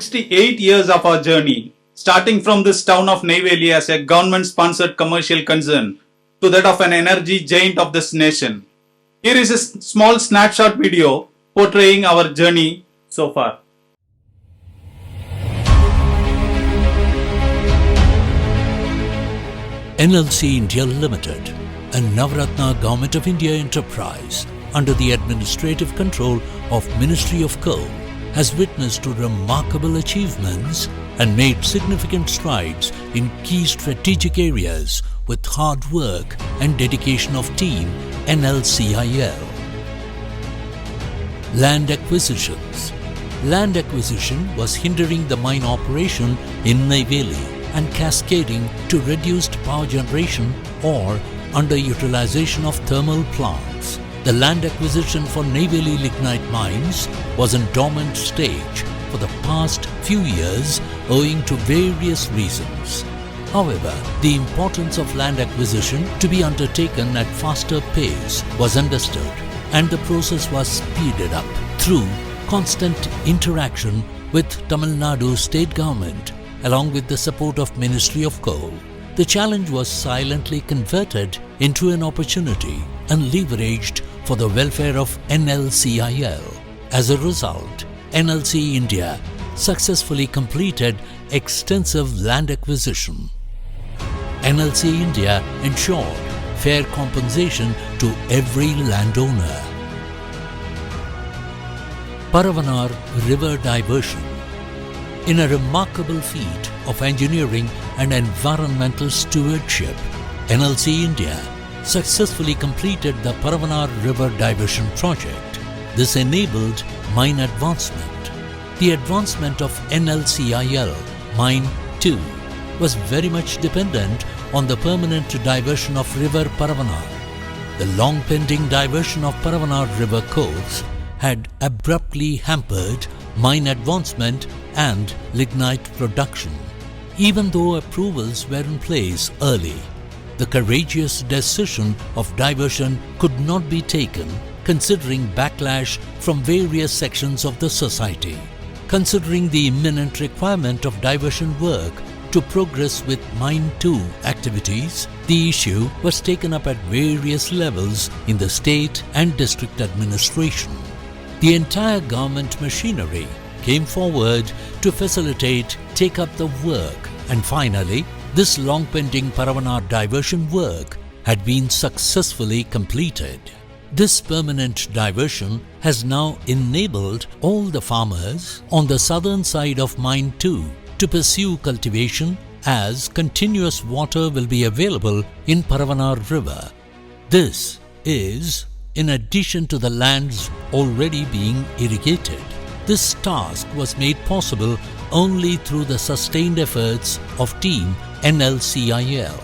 68 years of our journey, starting from this town of Neyveli as a government-sponsored commercial concern to that of an energy giant of this nation. Here is a small snapshot video portraying our journey so far. NLC India Limited, a Navratna Government of India enterprise under the administrative control of Ministry of Coal, has witnessed to remarkable achievements and made significant strides in key strategic areas with hard work and dedication of team NLCIL. Land acquisitions. Land acquisition was hindering the mine operation in Neyveli and cascading to reduced power generation or underutilization of thermal plants. The land acquisition for Neyveli lignite mines was in dormant stage for the past few years owing to various reasons. However, the importance of land acquisition to be undertaken at faster pace was understood, and the process was speeded up through constant interaction with Tamil Nadu state government along with the support of Ministry of Coal. The challenge was silently converted into an opportunity and leveraged for the welfare of NLCIL. As a result, NLC India successfully completed extensive land acquisition. NLC India ensured fair compensation to every landowner. Paravanar River Diversion. In a remarkable feat of engineering and environmental stewardship, NLC India successfully completed the Paravanar River Diversion project. This enabled mine advancement. The advancement of NLCIL Mine 2 was very much dependent on the permanent diversion of River Paravanar. The long-pending diversion of Paravanar River course had abruptly hampered mine advancement and lignite production. Even though approvals were in place early, the courageous decision of diversion could not be taken considering backlash from various sections of the society. Considering the imminent requirement of diversion work to progress with Mine 2 activities, the issue was taken up at various levels in the state and district administration. The entire government machinery came forward to facilitate take up the work, and finally, this long-pending Paravanar diversion work had been successfully completed. This permanent diversion has now enabled all the farmers on the southern side of Mine 2 to pursue cultivation as continuous water will be available in Paravanar River. This is in addition to the lands already being irrigated. This task was made possible only through the sustained efforts of Team NLCIL.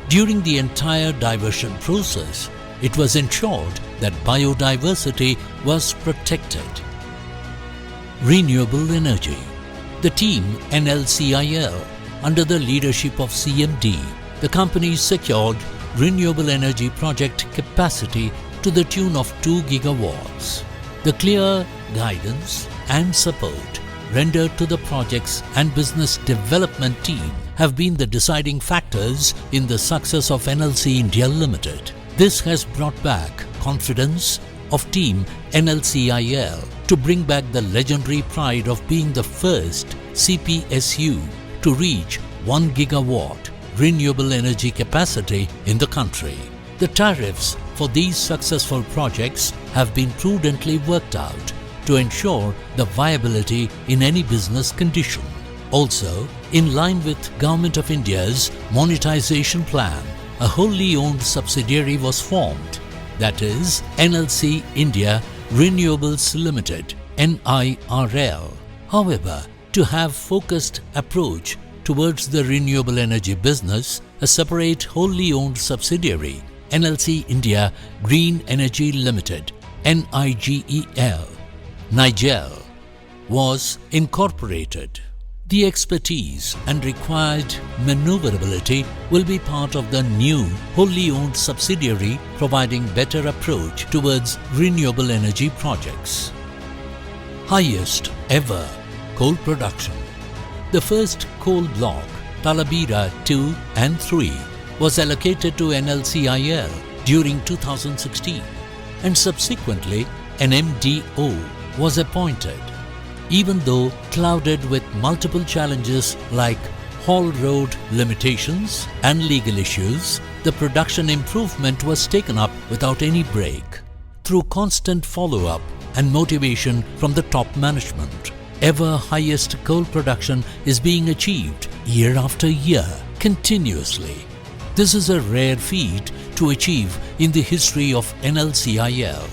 During the entire diversion process, it was ensured that biodiversity was protected. Renewable energy. The team NLCIL, under the leadership of CMD, the company secured renewable energy project capacity to the tune of 2 gigawatts. The clear guidance and support rendered to the projects and business development team have been the deciding factors in the success of NLC India Limited. This has brought back confidence of team NLCIL to bring back the legendary pride of being the first CPSU to reach 1 gigawatt renewable energy capacity in the country. The tariffs for these successful projects have been prudently worked out to ensure the viability in any business condition. Also, in line with Government of India's monetization plan, a wholly owned subsidiary was formed, that is NLC India Renewables Limited, NIRL. However, to have focused approach towards the renewable energy business, a separate wholly owned subsidiary, NLC India Green Energy Limited, NIGEL, was incorporated. The expertise and required maneuverability will be part of the new wholly owned subsidiary, providing better approach towards renewable energy projects. Highest ever coal production. The first coal block, Talabira 2 and 3, was allocated to NLCIL during 2016, and subsequently an MDO was appointed. Even though clouded with multiple challenges like haul road limitations and legal issues, the production improvement was taken up without any break. Through constant follow-up and motivation from the top management, ever highest coal production is being achieved year after year, continuously. This is a rare feat to achieve in the history of NLCIL.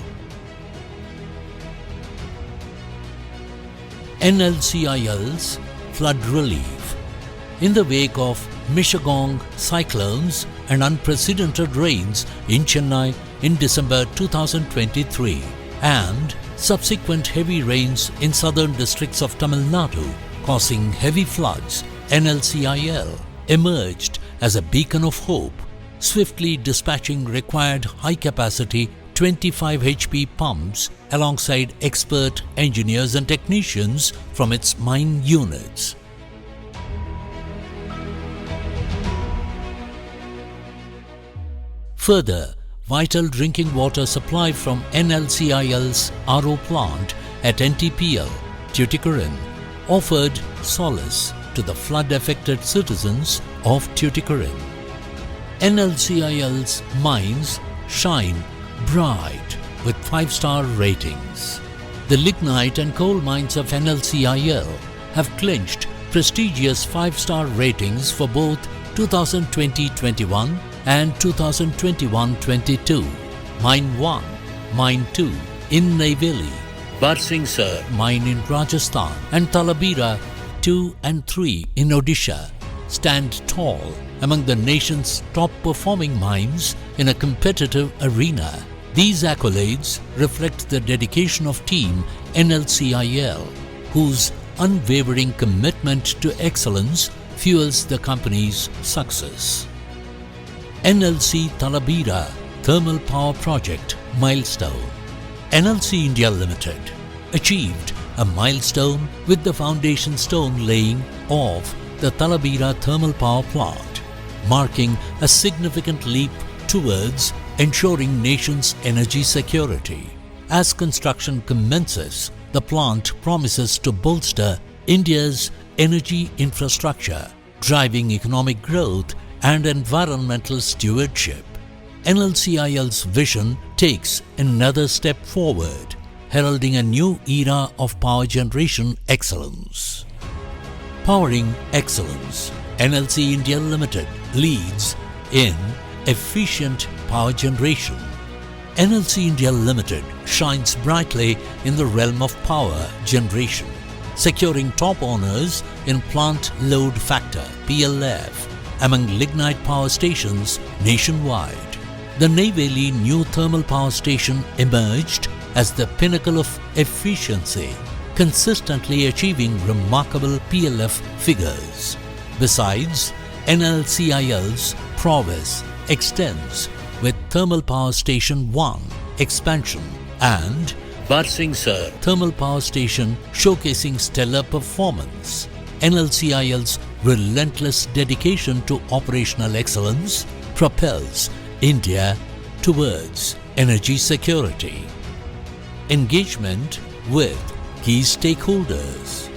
NLCIL's flood relief. In the wake of Michigan cyclones and unprecedented rains in Chennai in December 2023 and subsequent heavy rains in southern districts of Tamil Nadu causing heavy floods, NLCIL emerged as a beacon of hope, swiftly dispatching required high-capacity 25 HP pumps alongside expert engineers and technicians from its mine units. Further, vital drinking water supply from NLCIL's RO plant at NTPL, Tuticorin, offered solace to the flood-affected citizens of Tuticorin. NLCIL's mines shine bright with 5-star ratings. The lignite and coal mines of NLCIL have clinched prestigious 5-star ratings for both 2020-21 and 2021-22. Mine 1, Mine 2 in Neyveli, Barsingsar Mine in Rajasthan and Talabira 2 and 3 in Odisha stand tall among the nation's top-performing mines in a competitive arena. These accolades reflect the dedication of Team NLCIL, whose unwavering commitment to excellence fuels the company's success. NLC Talabira Thermal Power Project Milestone. NLC India Limited achieved a milestone with the foundation stone laying of the Talabira Thermal Power Plant, marking a significant leap towards ensuring nation's energy security. As construction commences, the plant promises to bolster India's energy infrastructure, driving economic growth and environmental stewardship. NLCIL's vision takes another step forward, heralding a new era of power generation excellence. Powering excellence, NLC India Limited leads in efficient power generation. NLC India Limited shines brightly in the realm of power generation, securing top honors in plant load factor (PLF) among lignite power stations nationwide. The Neyveli new thermal power station emerged as the pinnacle of efficiency, consistently achieving remarkable PLF figures. Besides, NLCIL's prowess extends with Thermal Power Station 1 expansion and Barsingsar Thermal Power Station showcasing stellar performance. NLCIL's relentless dedication to operational excellence propels India towards energy security. Engagement with key stakeholders.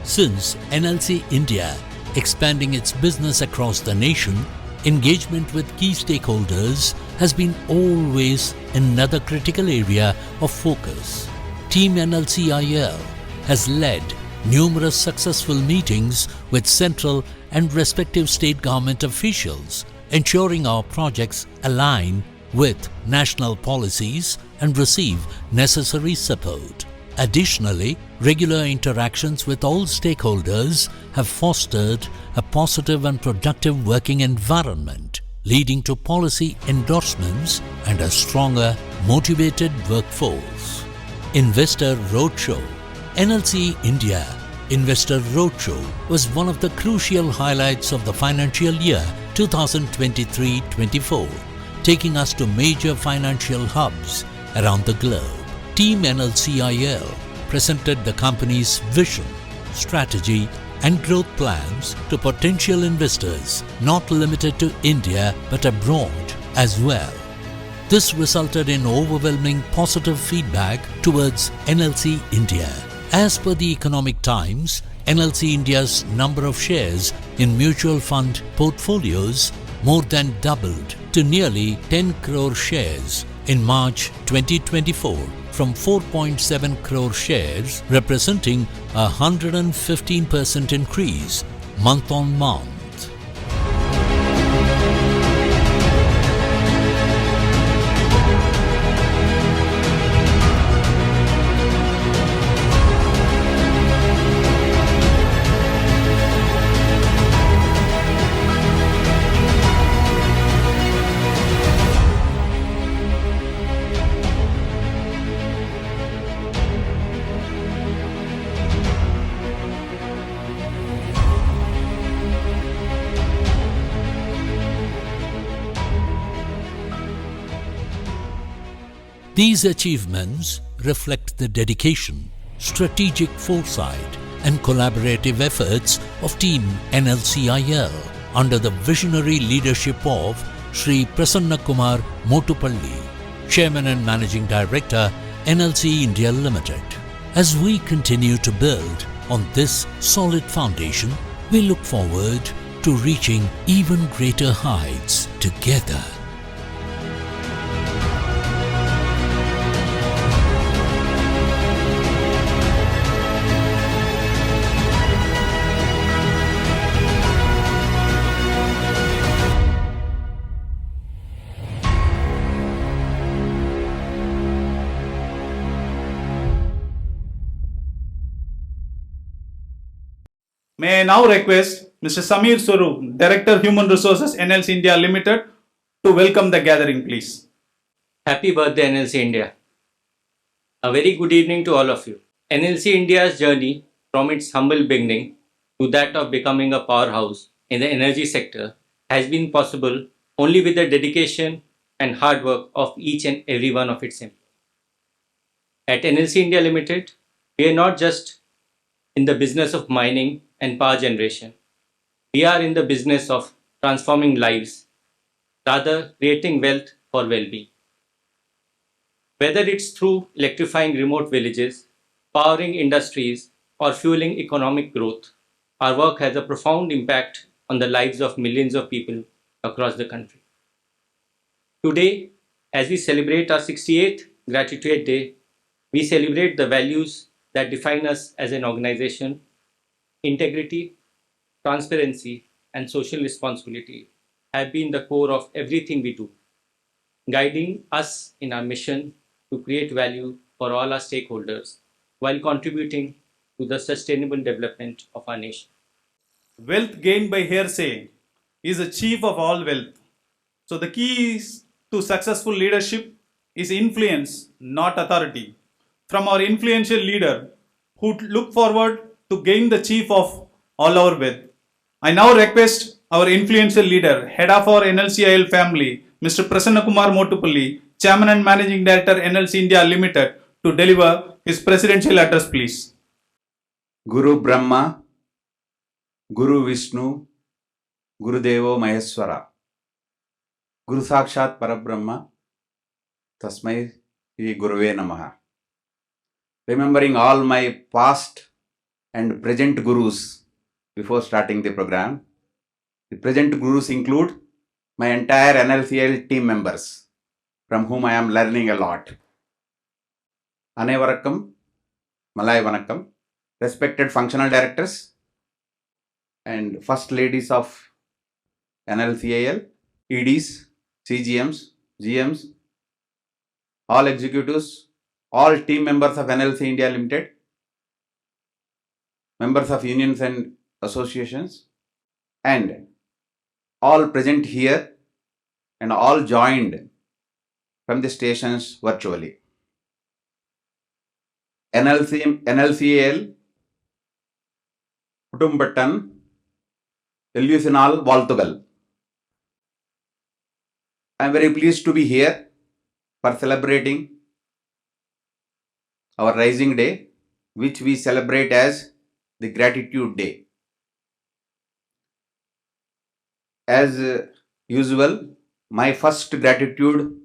Since NLC India expanding its business across the nation, engagement with key stakeholders has been always another critical area of focus. Team NLCIL has led numerous successful meetings with central and respective state government officials, ensuring our projects align with national policies and receive necessary support. Additionally, regular interactions with all stakeholders have fostered a positive and productive working environment, leading to policy endorsements and a stronger, motivated workforce. Investor Roadshow. NLC India Investor Roadshow was one of the crucial highlights of the financial year 2023-24, taking us to major financial hubs around the globe. Team NLCIL presented the company's vision, strategy, and growth plans to potential investors not limited to India but abroad as well. This resulted in overwhelming positive feedback towards NLC India. As per the Economic Times, NLC India's number of shares in mutual fund portfolios more than doubled to nearly 10 crore shares in March 2024 from 4.7 crore shares, representing a 115% increase month on month. These achievements reflect the dedication, strategic foresight, and collaborative efforts of Team NLCIL under the visionary leadership of Shri Prasannakumar Motupalli, Chairman and Managing Director, NLC India Limited. As we continue to build on this solid foundation, we look forward to reaching even greater heights together. May I now request Mr. Samir Swarup, Director Human Resources NLC India Limited, to welcome the gathering, please. Happy birthday, NLC India. A very good evening to all of you. NLC India's journey from its humble beginning to that of becoming a powerhouse in the energy sector has been possible only with the dedication and hard work of each and every one of its employees. At NLC India Limited, we are not just in the business of mining and power generation. We are in the business of transforming lives, rather creating wealth for well-being. Whether it's through electrifying remote villages, powering industries, or fueling economic growth, our work has a profound impact on the lives of millions of people across the country. Today, as we celebrate our 68th Gratitude Day, we celebrate the values that define us as an organization. Integrity, transparency, and social responsibility have been the core of everything we do, guiding us in our mission to create value for all our stakeholders while contributing to the sustainable development of our nation. Wealth gained by hearsay is the chief of all wealth. So the key to successful leadership is influence, not authority. From our influential leader who look forward to gain the chief of all our wealth. I now request our influential leader, head of our NLCIL family, Mr. Prasannakumar Motupalli, Chairman and Managing Director, NLC India Limited, to deliver his presidential address, please. Guru Brahma, Guru Vishnu, Guru Devo Maheswara, Guru Sakshat Parabrahma, Tasmai Shri Guruve Namaha. Remembering all my past and present gurus before starting the program. The present gurus include my entire NLCIL team members, from whom I am learning a lot. Anevarakkam, Malay Vanakkam, respected functional directors and first ladies of NLCIL, EDs, CGMs, GMs, all executives, all team members of NLC India Limited, members of unions and associations, and all present here and all joined from the stations virtually. NLCIL Kutumbatan Illusional Valtugal. I am very pleased to be here for celebrating our Rising Day, which we celebrate as the Gratitude Day. As usual, my first gratitude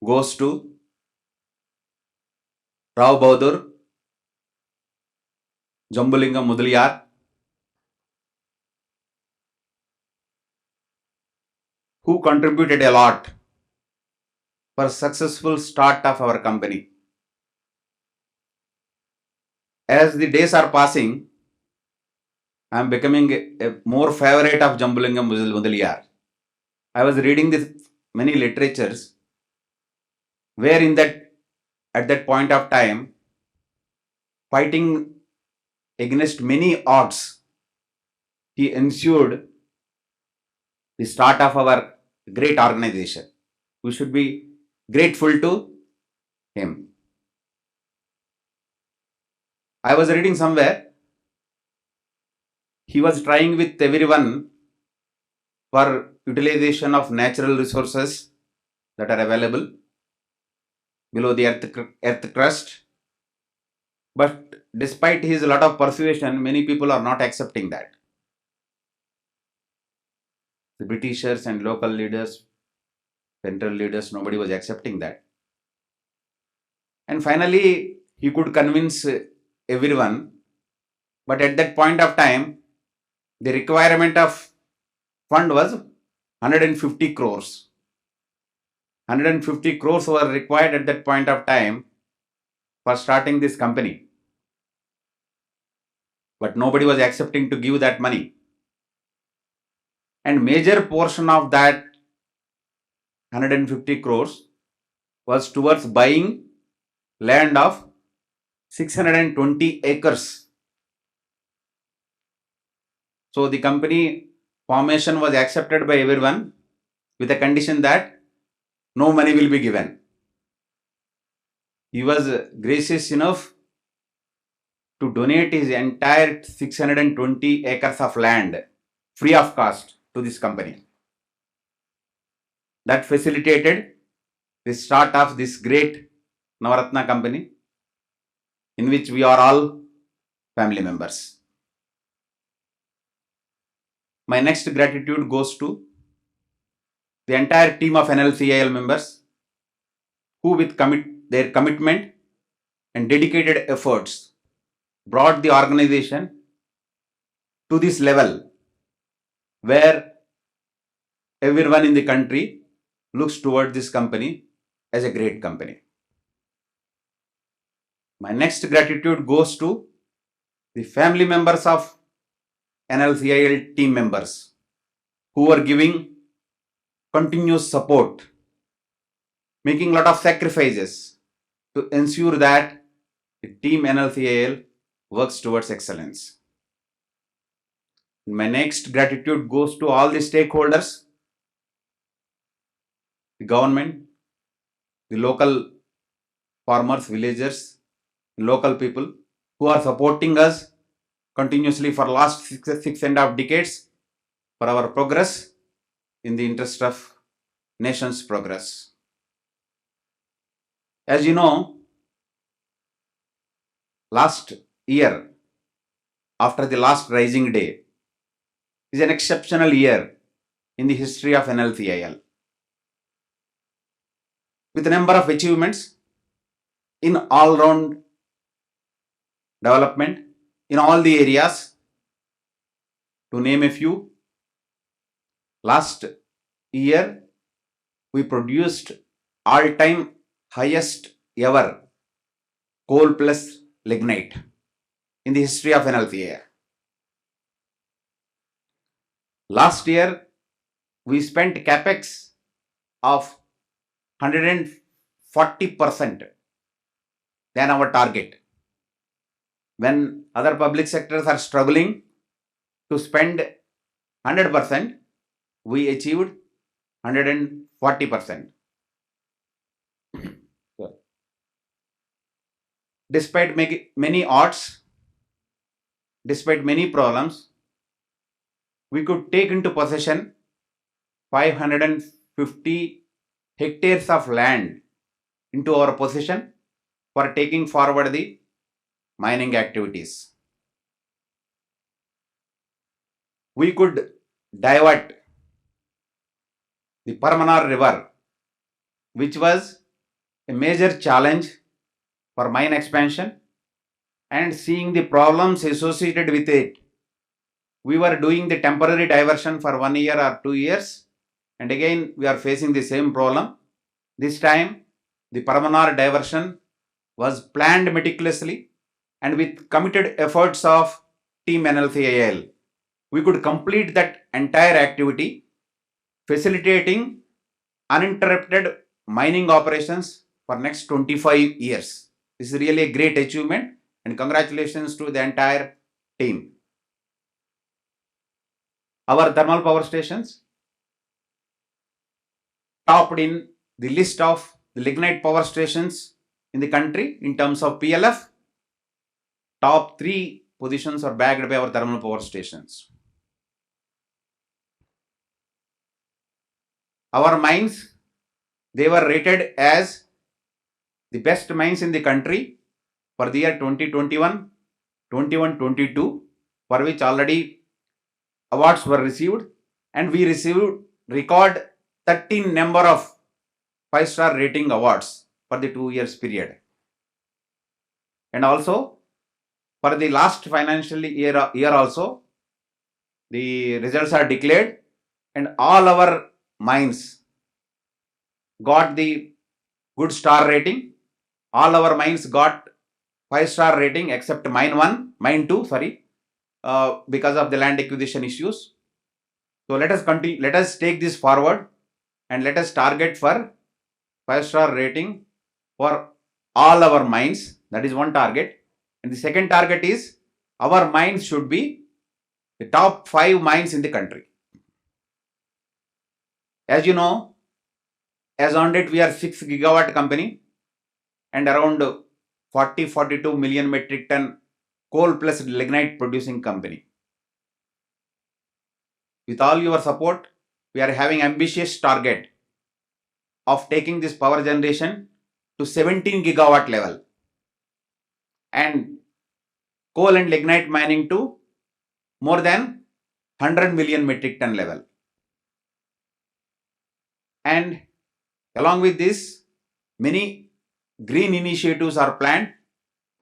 goes to Rao Bahadur Jambulingam Mudaliyar, who contributed a lot for successful start of our company. As the days are passing, I am becoming a more favorite of Jambulingam Mudaliyar. I was reading this many literatures where at that point of time, fighting against many odds, he ensured the start of our great organization. We should be grateful to him. I was reading somewhere, he was trying with everyone for utilization of natural resources that are available below the earth crust. But despite his lot of persuasion, many people are not accepting that. The Britishers and local leaders, central leaders, nobody was accepting that. And finally, he could convince everyone. But at that point of time, the requirement of fund was 150 crores. 150 crores were required at that point of time for starting this company. But nobody was accepting to give that money. And major portion of that 150 crores was towards buying land of 620 acres. So the company formation was accepted by everyone with a condition that no money will be given. He was gracious enough to donate his entire 620 acres of land free of cost to this company. That facilitated the start of this great Navaratna company in which we are all family members. My next gratitude goes to the entire team of NLCIL members who with their commitment and dedicated efforts brought the organization to this level where everyone in the country looks toward this company as a great company. My next gratitude goes to the family members of NLCIL team members who are giving continuous support, making a lot of sacrifices to ensure that the team NLCIL works towards excellence. My next gratitude goes to all the stakeholders, the government, the local farmers, villagers, local people who are supporting us continuously for last six and a half decades for our progress in the interest of nation's progress. As you know, last year, after the last rising day, is an exceptional year in the history of NLCIL, with a number of achievements in all-round development in all the areas. To name a few, last year we produced all-time highest ever coal plus lignite in the history of NLCIL. Last year we spent capex of 140% than our target. When other public sectors are struggling to spend 100%, we achieved 140%. Despite many odds, despite many problems, we could take into possession 550 hectares of land into our possession for taking forward the mining activities. we could divert the Parmanar River, which was a major challenge for mine expansion, and seeing the problems associated with it, we were doing the temporary diversion for 1 year or 2 years, and again we are facing the same problem. This time the Parmanar diversion was planned meticulously, and with committed efforts of team NLCIL, we could complete that entire activity, facilitating uninterrupted mining operations for next 25 years. This is really a great achievement, and congratulations to the entire team. Our thermal power stations topped in the list of the lignite power stations in the country in terms of PLF. Top 3 positions are bagged by our thermal power stations. Our mines, they were rated as the best mines in the country for the year 2021, 21-22, for which already awards were received, and we received record 13 number of 5-star rating awards for the 2 years period. And also for the last financial year also, the results are declared, and all our mines got the good star rating. All our mines got 5-star rating except mine 2, because of the land acquisition issues. So let us continue, let us take this forward, and let us target for 5-star rating for all our mines. That is one target. And the second target is our mines should be the top 5 mines in the country. As you know, as on date we are 6 gigawatt company and around 40-42 million metric ton coal plus lignite producing company. With all your support, we are having ambitious target of taking this power generation to 17 gigawatt level, and coal and lignite mining to more than 100 million metric ton level. And along with this, many green initiatives are planned.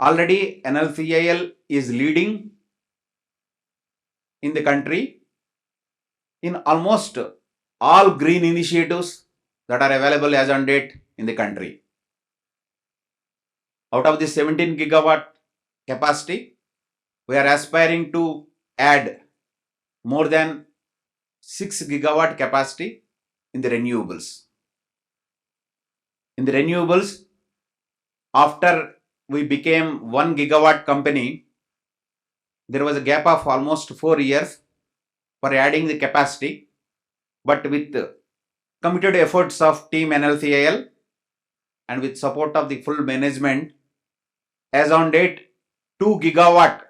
Already NLCIL is leading in the country in almost all green initiatives that are available as on date in the country. Out of the 17 gigawatt capacity, we are aspiring to add more than 6 gigawatt capacity in the renewables. In the renewables, after we became 1 gigawatt company, there was a gap of almost 4 years for adding the capacity, but with committed efforts of team NLCIL and with support of the full management, as on date 2 gigawatt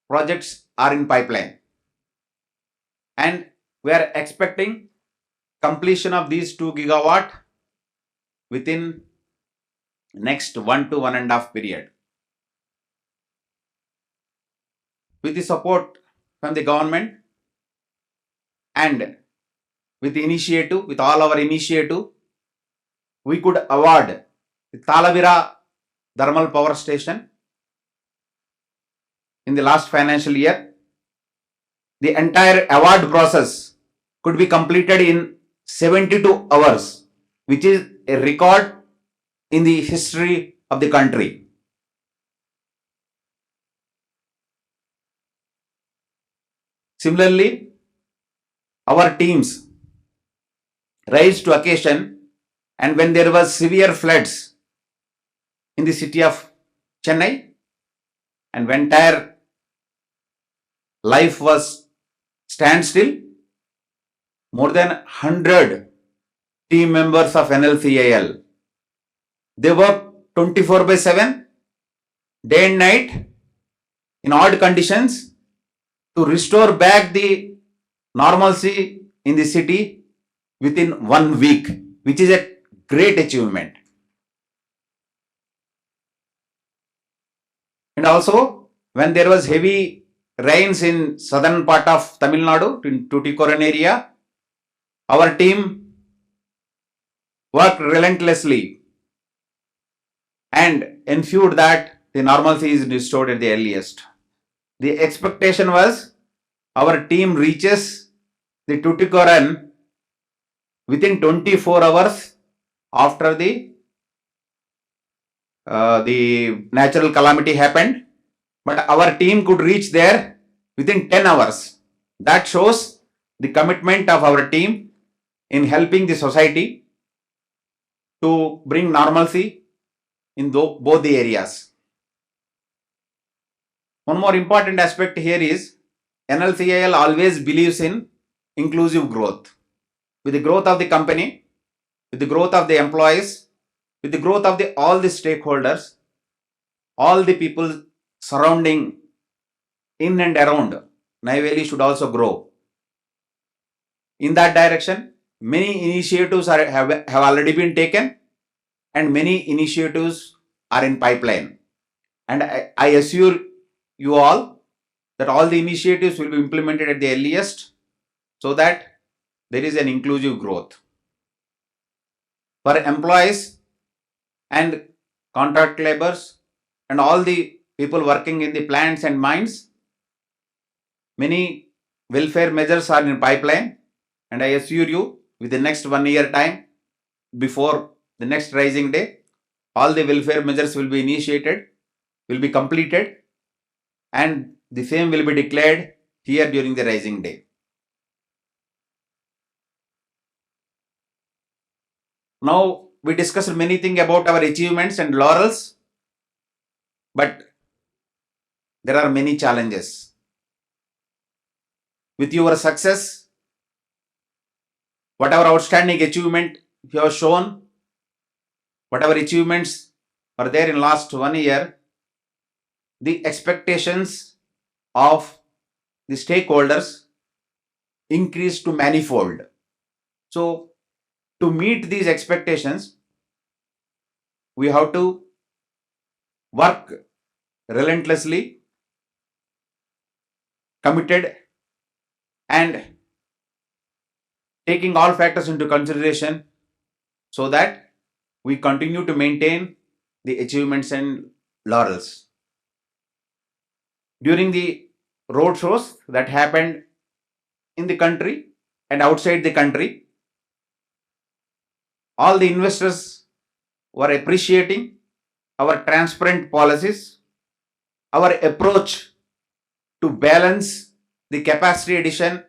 projects are in pipeline, and we are expecting completion of these 2 gigawatt within next 1 to 1.5 period. With the support from the government and with all our initiative, we could award the Talavira thermal power station in the last financial year. The entire award process could be completed in 72 hours, which is a record in the history of the country. Similarly, our teams rise to occasion, and when there was severe floods in the city of Chennai, and when entire life was standstill, more than 100 team members of NLCIL, they work 24/7, day and night, in odd conditions, to restore back the normalcy in the city within 1 week, which is a great achievement. And also, when there was heavy rains in southern part of Tamil Nadu, in Tuticorin area, our team worked relentlessly and ensured that the normalcy is restored at the earliest. The expectation was our team reaches the Tuticorin within 24 hours after the natural calamity happened, but our team could reach there within 10 hours. That shows the commitment of our team in helping the society to bring normalcy in both the areas. One more important aspect here is NLCIL always believes in inclusive growth. With the growth of the company, with the growth of the employees, with the growth of all the stakeholders, all the people surrounding in and around Neyveli should also grow. In that direction, many initiatives have already been taken and many initiatives are in pipeline. And I assure you all that all the initiatives will be implemented at the earliest so that there is an inclusive growth. For employees and contract laborers and all the people working in the plants and mines, many welfare measures are in pipeline, and I assure you with the next 1 year time before the next rising day, all the welfare measures will be initiated, will be completed, and the same will be declared here during the rising day. Now we discussed many things about our achievements and laurels, but there are many challenges. With your success, whatever outstanding achievement you have shown, whatever achievements are there in last 1 year, the expectations of the stakeholders increased to manifold. So to meet these expectations, we have to work relentlessly, committed, and taking all factors into consideration so that we continue to maintain the achievements and laurels. During the road shows that happened in the country and outside the country, all the investors were appreciating our transparent policies, our approach to balance the capacity addition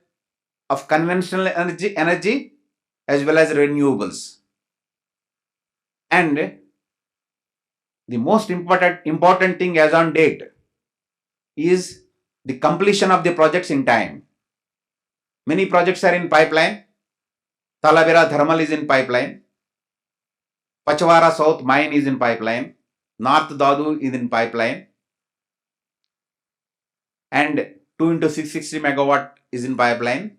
of conventional energy as well as renewables. And the most important thing as on date is the completion of the projects in time. Many projects are in pipeline. Talavera Thermal is in pipeline. Pachawara South Mine is in pipeline. North Dadu is in pipeline. And 2 into 660 megawatt is in pipeline.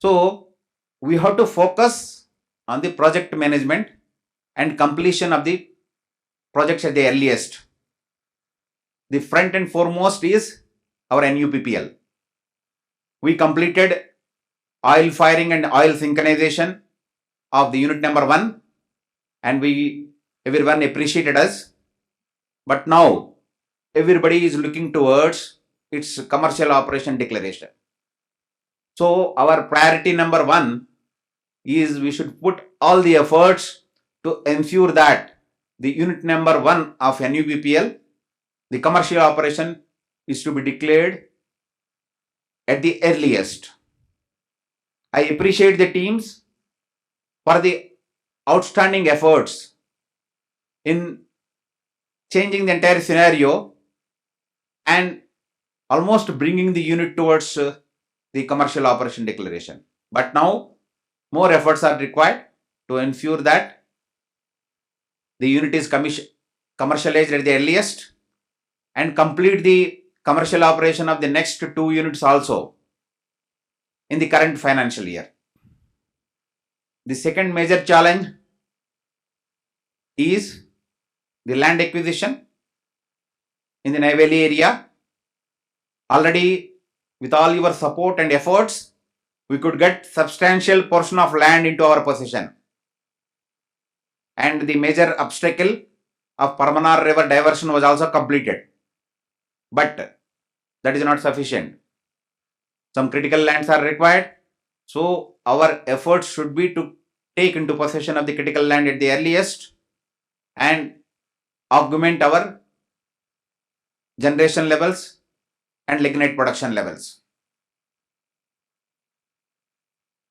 So we have to focus on the project management and completion of the projects at the earliest. The front and foremost is our NUPPL. We completed oil firing and oil synchronization of the unit number 1, and everyone appreciated us. But now everybody is looking towards its commercial operation declaration. So our priority number 1 is we should put all the efforts to ensure that the unit number 1 of NUPPL, the commercial operation, is to be declared at the earliest. I appreciate the teams for the outstanding efforts in changing the entire scenario and almost bringing the unit towards the commercial operation declaration. But now more efforts are required to ensure that the unit is commercialized at the earliest and complete the commercial operation of the next 2 units also in the current financial year. The second major challenge is the land acquisition in the Neyveli area. Already, with all your support and efforts, we could get substantial portion of land into our possession. And the major obstacle of Parmanar River diversion was also completed. But that is not sufficient. Some critical lands are required. So our efforts should be to take into possession of the critical land at the earliest and augment our generation levels and lignite production levels.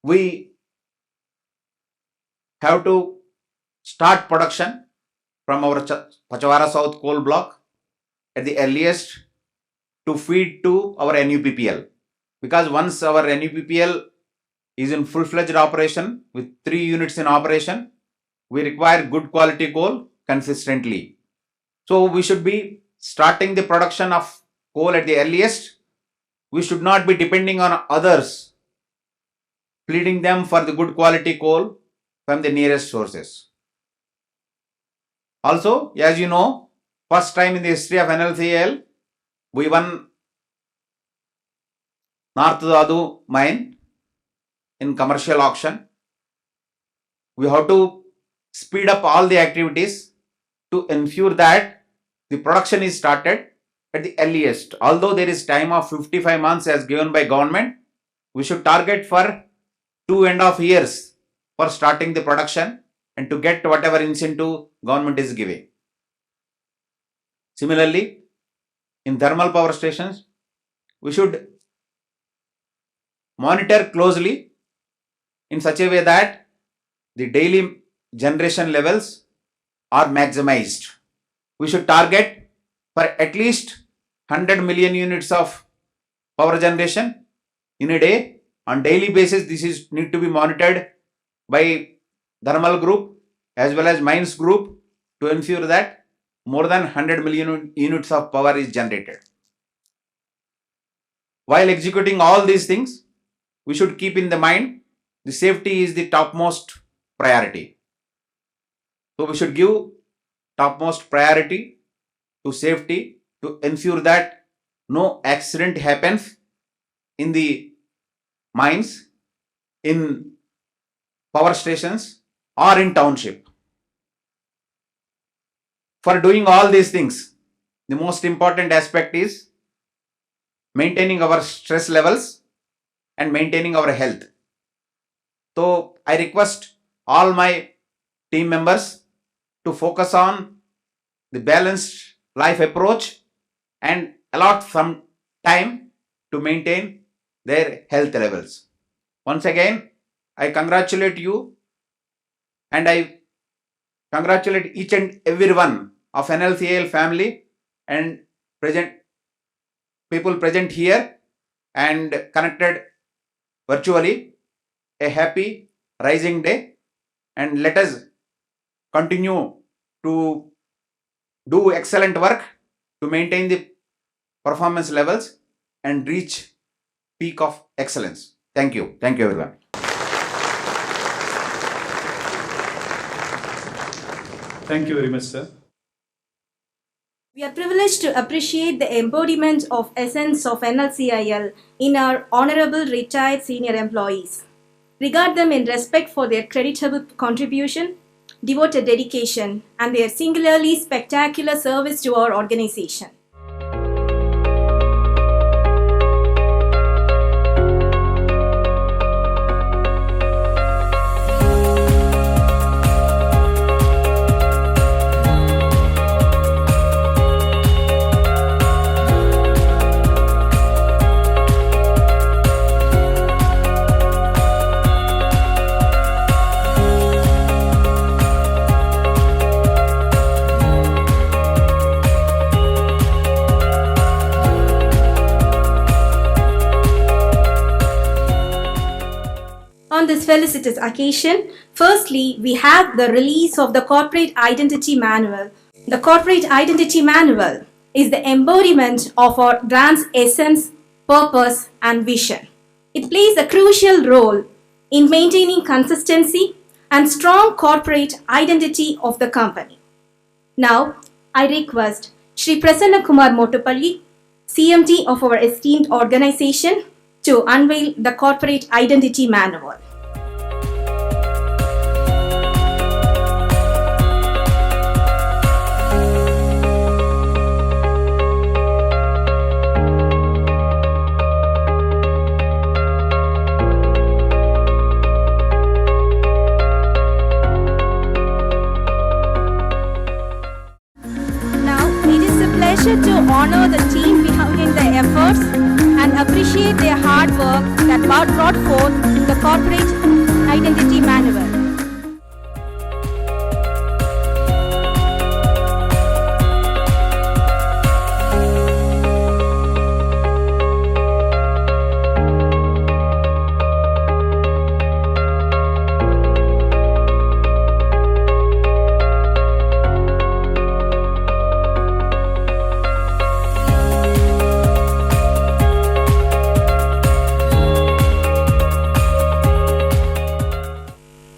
We have to start production from our Pachawara South coal block at the earliest to feed to our NUPPL. Because once our NUPPL is in full-fledged operation with 3 units in operation, we require good quality coal consistently. So we should be starting the production of coal at the earliest. We should not be depending on others, pleading them for the good quality coal from the nearest sources. Also, as you know, first time in the history of NLCIL, we won North Dadu mine in commercial auction. We have to speed up all the activities to ensure that the production is started at the earliest. Although there is time of 55 months as given by government, we should target for 2.5 years for starting the production and to get whatever incentive government is giving. Similarly, in thermal power stations, we should monitor closely in such a way that the daily generation levels are maximized. We should target for at least 100 million units of power generation in a day. On daily basis, this is need to be monitored by thermal group as well as mines group to ensure that more than 100 million units of power is generated. While executing all these things, we should keep in the mind the safety is the topmost priority. So we should give topmost priority to safety to ensure that no accident happens in the mines, in power stations or in township. For doing all these things, the most important aspect is maintaining our stress levels and maintaining our health. So I request all my team members to focus on the balanced life approach and allot some time to maintain their health levels. Once again, I congratulate you and I congratulate each and every one of NLCIL family and people present here and connected virtually. A happy rising day, and let us continue to do excellent work to maintain the performance levels and reach peak of excellence. Thank you. Thank you, everyone. Thank you very much, sir. We are privileged to appreciate the embodiment of essence of NLCIL in our honorable retired senior employees. Regard them in respect for their creditable contribution, devoted dedication, and their singularly spectacular service to our organization. On this felicitous occasion, firstly, we have the release of the Corporate Identity Manual. The Corporate Identity Manual is the embodiment of our brand's essence, purpose, and vision. It plays a crucial role in maintaining consistency and strong corporate identity of the company. Now, I request Shri Prasanna Kumar Motupalli, CMD of our esteemed organization, to unveil the Corporate Identity Manual. Now, it is a pleasure to honor the team behind the efforts and appreciate their hard work that brought forth the Corporate Identity Manual.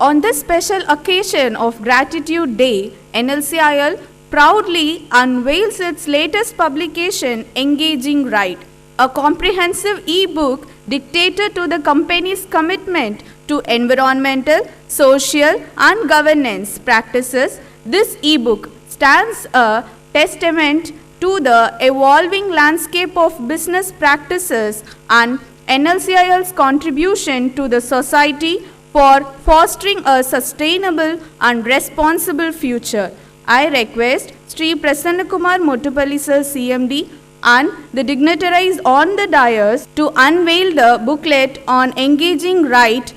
On this special occasion of Gratitude Day, NLCIL proudly unveils its latest publication, Engaging Right, a comprehensive e-book dictated to the company's commitment to environmental, social, and governance practices. This e-book stands a testament to the evolving landscape of business practices and NLCIL's contribution to the society for fostering a sustainable and responsible future. I request Shri Prasannakumar Motupalli Sir CMD and the dignitaries on the dais to unveil the booklet on Engaging Right.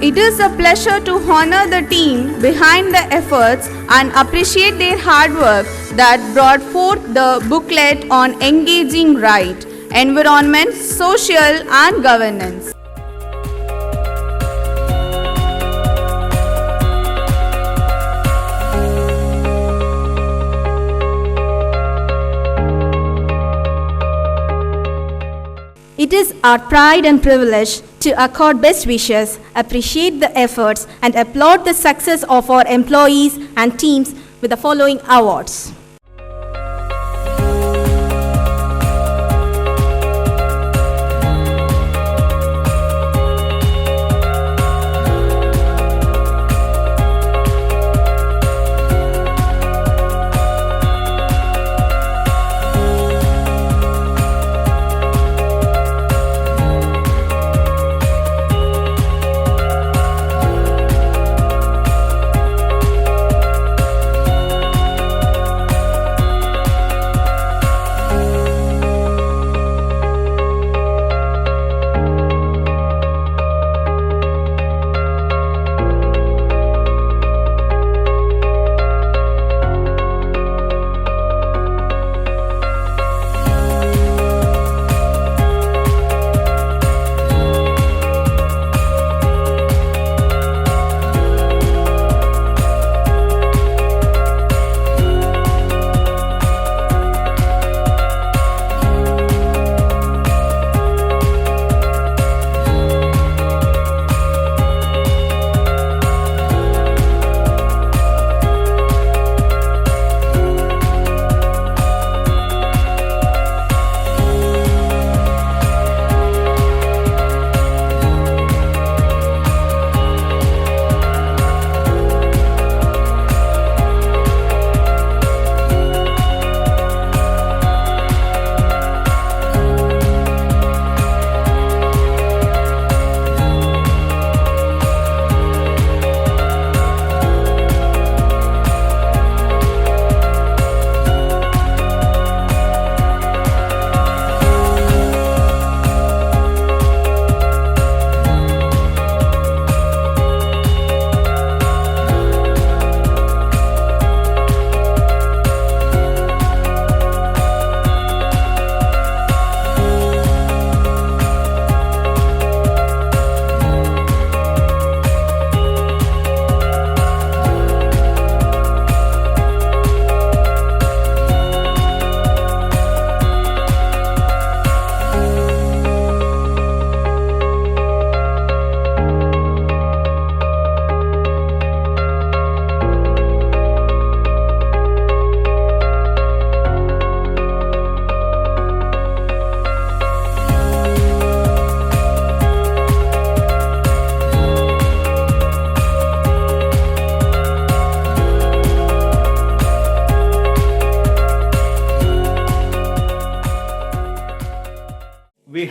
It is a pleasure to honor the team behind the efforts and appreciate their hard work that brought forth the booklet on Engaging Right, Environment, Social and Governance. It is our pride and privilege to accord best wishes, appreciate the efforts, and applaud the success of our employees and teams with the following awards.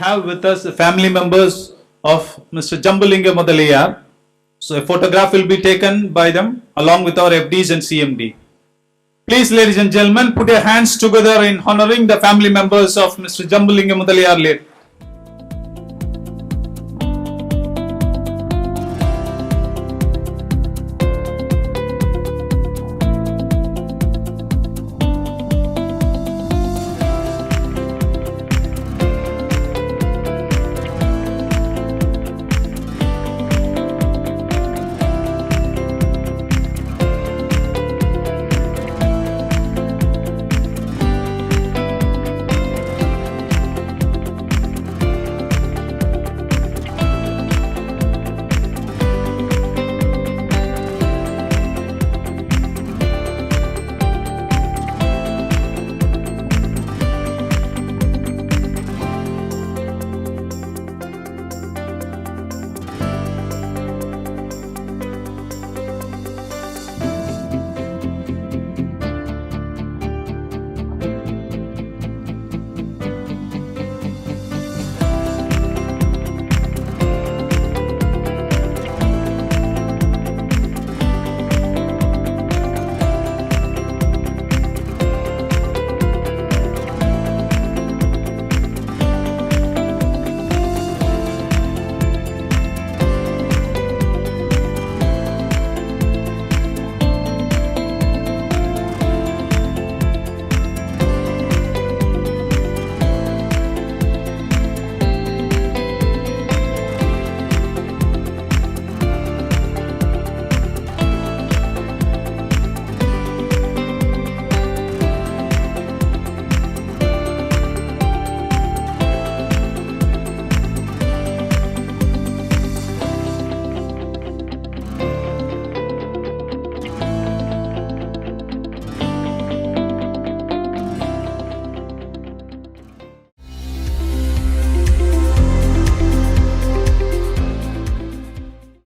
have with us the family members of Mr. Jambulinga Mudaliyar. So a photograph will be taken by them along with our FDs and CMD. Please, ladies and gentlemen, put your hands together in honoring the family members of Mr. Jambulinga Mudaliyar late.